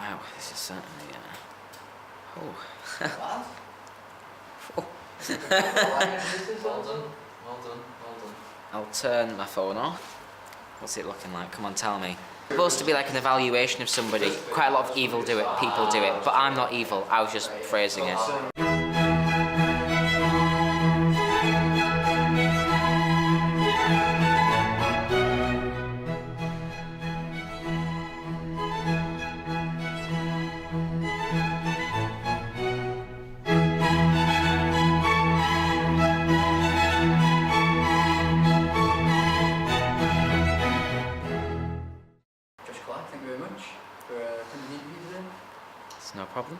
Wow, this is certainly. Oh. Well done. I'll turn my phone off. What's it looking like? Come on, tell me. It's supposed to be like an evaluation of somebody. Quite a lot of people do it, but I'm not evil. I was just phrasing it. Clarke, thank you very much for attending the interview today. It's no problem.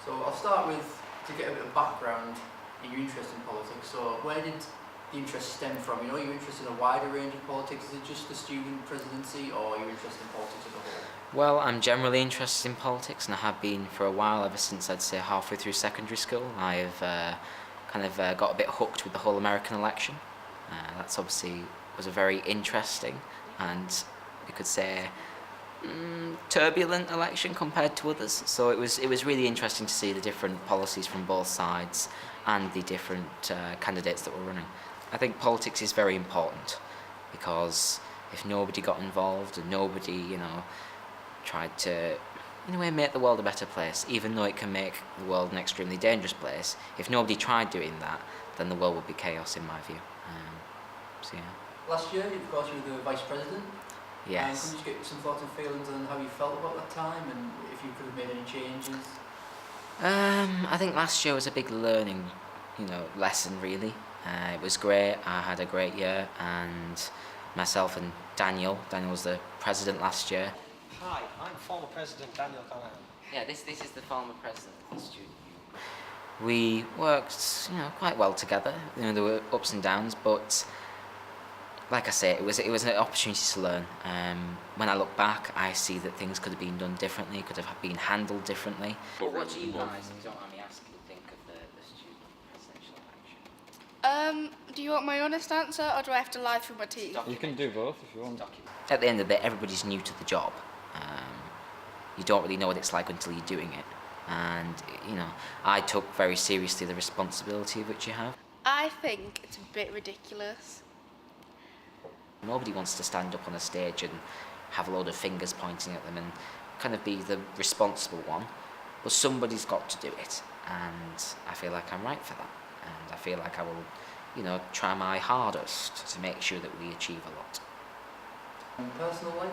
So I'll start with, to get a bit of background in your interest in politics. So where did the interest stem from? You know, you're interested in a wider range of politics. Is it just the student presidency, or are you interested in politics as a whole? Well, I'm generally interested in politics, and I have been for a while, ever since I'd say halfway through secondary school. I've got a bit hooked with the whole American election. That's obviously was a very interesting and, you could say, turbulent election compared to others. So it was really interesting to see the different policies from both sides and the different candidates that were running. I think politics is very important, because if nobody got involved and nobody, tried to, in a way, make the world a better place, even though it can make the world an extremely dangerous place, if nobody tried doing that, then the world would be chaos, in my view. So yeah. Last year, of course, you were the vice president. Yes. Can you just get some thoughts and feelings on how you felt about that time, and if you could have made any changes? I think last year was a big learning, lesson, really. It was great. I had a great year, and myself and Daniel was the president last year. Hi, I'm former President Daniel Clarke. Yeah, this is the former president of the student union. We worked, quite well together. There were ups and downs, but like I say, it was an opportunity to learn. When I look back, I see that things could have been done differently, could have been handled differently. But what do you guys, if you don't mind me asking, think of the student presidential election? Do you want my honest answer, or do I have to lie through my teeth? You can do both if you want. At the end of the day, everybody's new to the job. You don't really know what it's like until you're doing it. And, I took very seriously the responsibility of which you have. I think it's a bit ridiculous. Nobody wants to stand up on a stage and have a load of fingers pointing at them and kind of be the responsible one. But somebody's got to do it. And I feel like I'm right for that. And I feel like I will, try my hardest to make sure that we achieve a lot. Personal life,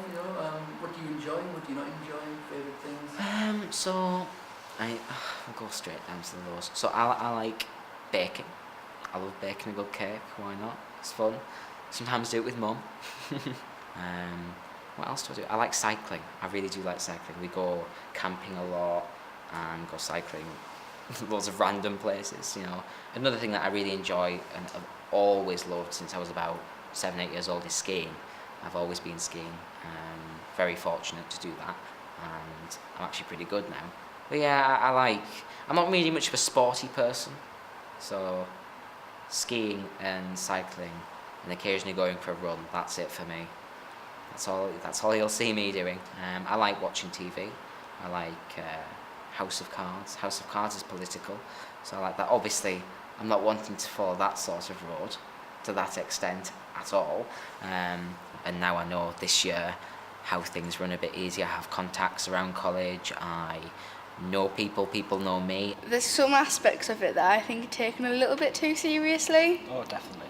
what do you enjoy, what do you not enjoy, favourite things? So I'll go straight down to the lowest. So I like baking. I love baking a good cake, why not? It's fun. Sometimes do it with mum. What else do I do? I like cycling. I really do like cycling. We go camping a lot and go cycling loads of random places, Another thing that I really enjoy and I've always loved since I was about 7-8 years old is skiing. I've always been skiing. Very fortunate to do that, and I'm actually pretty good now. But yeah, I'm not really much of a sporty person, so skiing and cycling and occasionally going for a run, that's it for me. That's all you'll see me doing. I like watching TV. I like House of Cards. House of Cards is political, so I like that. Obviously, I'm not wanting to follow that sort of road to that extent at all. And now I know this year how things run a bit easier. I have contacts around college. I know people know me. There's some aspects of it that I think are taken a little bit too seriously. Oh, definitely.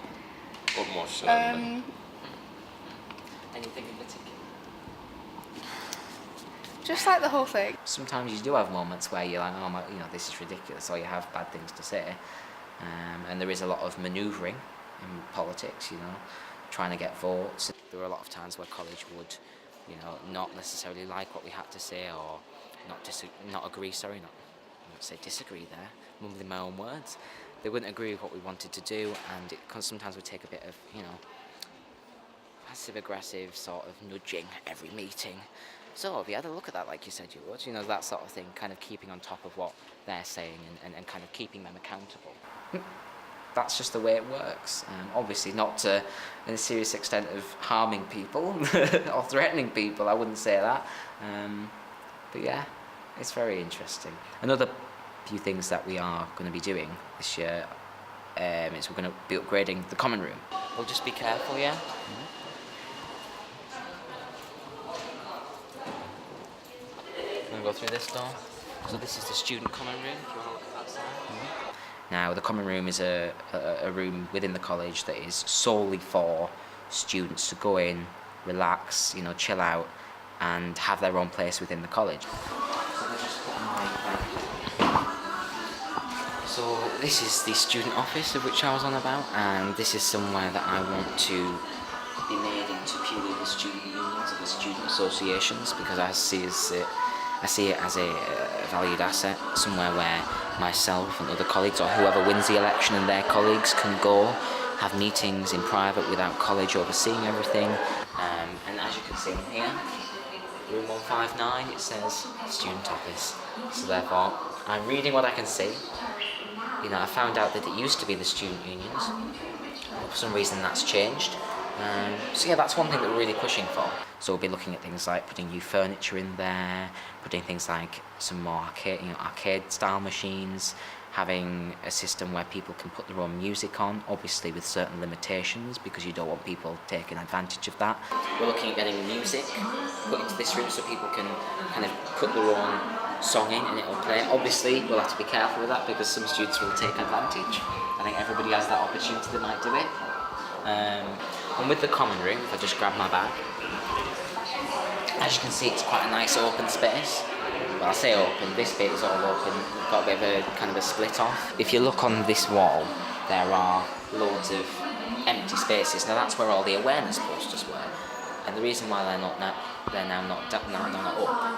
But more certainly. Anything in particular? Just like the whole thing. Sometimes you do have moments where you're like, oh my, this is ridiculous, or you have bad things to say. And there is a lot of manoeuvring in politics, trying to get votes. There were a lot of times where college would, not necessarily like what we had to say, or not agree, sorry, not say disagree there, mumbling my own words. They wouldn't agree with what we wanted to do, and it sometimes would take a bit of, passive-aggressive sort of nudging every meeting. So have you had a look at that like you said you would? That sort of thing, kind of keeping on top of what they're saying and kind of keeping them accountable. That's just the way it works. Obviously not to a serious extent of harming people or threatening people, I wouldn't say that. But yeah, It's very interesting. Another few things that we are going to be doing this year is we're going to be upgrading the common room. We'll just be careful, yeah? I'm going to go through this door. So this is the student common room, if you want to look at that side. Now, the common room is a room within the college that is solely for students to go in, relax, chill out, and have their own place within the college. So this is the student office of which I was on about, and this is somewhere that I want to be made into purely the student unions or the student associations, because I see it as a valued asset, somewhere where myself and other colleagues, or whoever wins the election and their colleagues, can go, have meetings in private without college overseeing everything. And as you can see in here, room 159, it says student office. So therefore, I'm reading what I can see. I found out that it used to be the student unions. For some reason that's changed. So yeah, that's one thing that we're really pushing for. So we'll be looking at things like putting new furniture in there, putting things like some more arcade style machines, having a system where people can put their own music on, obviously with certain limitations, because you don't want people taking advantage of that. We're looking at getting music put into this room so people can kind of put their own song in and it'll play. Obviously, we'll have to be careful with that because some students will take advantage. I think everybody has that opportunity, they might do it. And with the common room, if I just grab my bag, as you can see, it's quite a nice open space. Well, I say open, this bit is all open. We've got a bit of a kind of a split off. If you look on this wall, there are loads of empty spaces. Now that's where all the awareness posters were. And the reason why they're not up,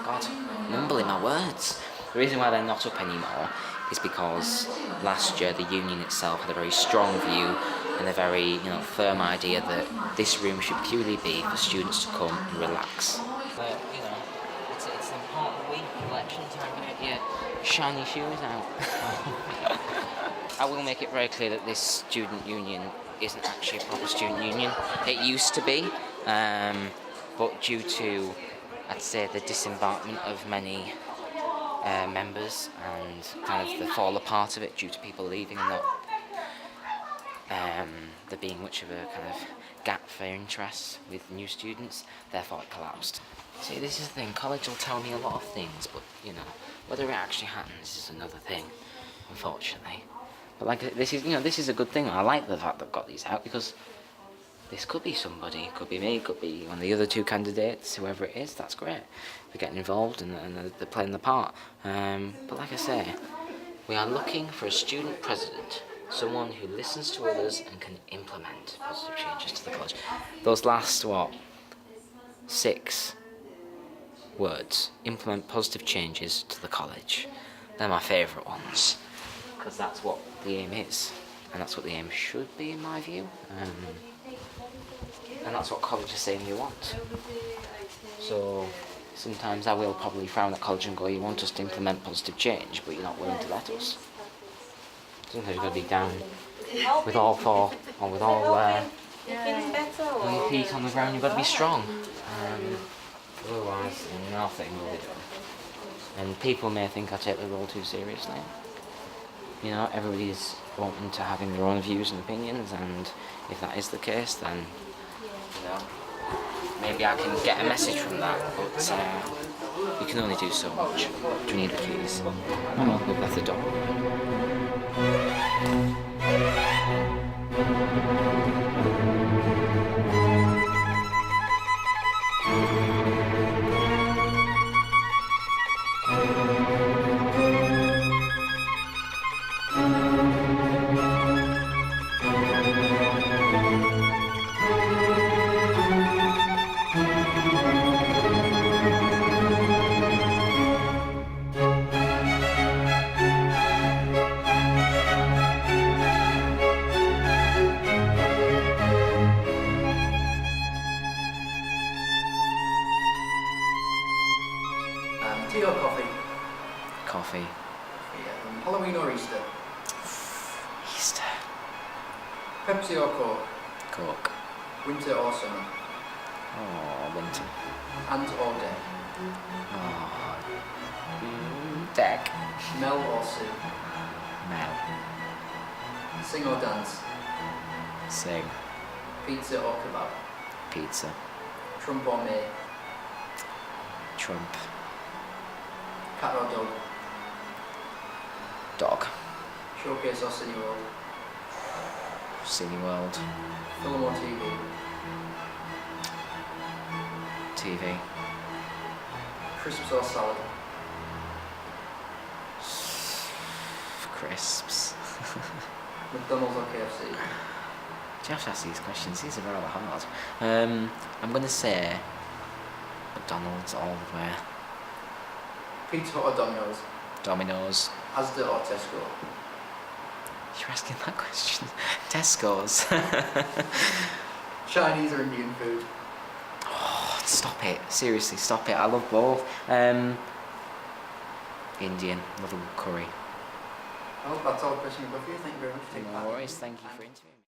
God, mumbling my words. The reason why they're not up anymore is because last year the union itself had a very strong view and a very firm idea that this room should purely be for students to come and relax. But it's an important week, election time, to get your shiny shoes out. I will make it very clear that this student union isn't actually a proper student union. It used to be, but due to, I'd say, the disembarkment of many members and kind of the fall apart of it due to people leaving and not there being much of a kind of gap for interest with new students, therefore it collapsed. See, this is the thing, college will tell me a lot of things, but whether it actually happens is another thing, unfortunately. But this is a good thing. I like the fact that I've got these out, because this could be somebody, it could be me, it could be one of the other two candidates, whoever it is, that's great. They're getting involved and they're playing the part. But like I say, we are looking for a student president, someone who listens to others and can implement positive changes to the college. Those last, 6 words, implement positive changes to the college. They're my favourite ones, because that's what the aim is, and that's what the aim should be in my view. And that's what college is saying we want. So sometimes I will probably frown at college and go, you want us to implement positive change, but you're not willing to let us. Sometimes you've got to be down with all 4, or with all your feet on the ground, you've got to be strong. Otherwise, nothing will be done. And people may think I take the role too seriously. Everybody's open to having their own views and opinions, and if that is the case, then maybe I can get a message from that, but you can only do so much. Do you need the keys? Oh well, we've left the door. Tea or coffee? Coffee. Halloween or Easter? Easter. Pepsi or Coke? Coke. Winter or summer? Oh, winter. Ant or day? Oh, Deck. Mel or Sue? Mel. Sing or dance? Sing. Pizza or kebab? Pizza. Trump or May? Trump. Cat or dog? Dog. Showcase or Cineworld? Cineworld. Film or TV? TV. Crisps or salad? Crisps. McDonald's or KFC? Do you have to ask these questions? These are rather hard. I'm going to say McDonald's all the way. Pizza Hut or Domino's? Domino's. Asda or Tesco? You're asking that question. Tesco's. Chinese or Indian food? Oh, stop it. Seriously, stop it. I love both. Indian. Love a good curry. Well, that's all the questions we've got for you. Thank you very much for taking part. No worries. Thank you for interviewing me.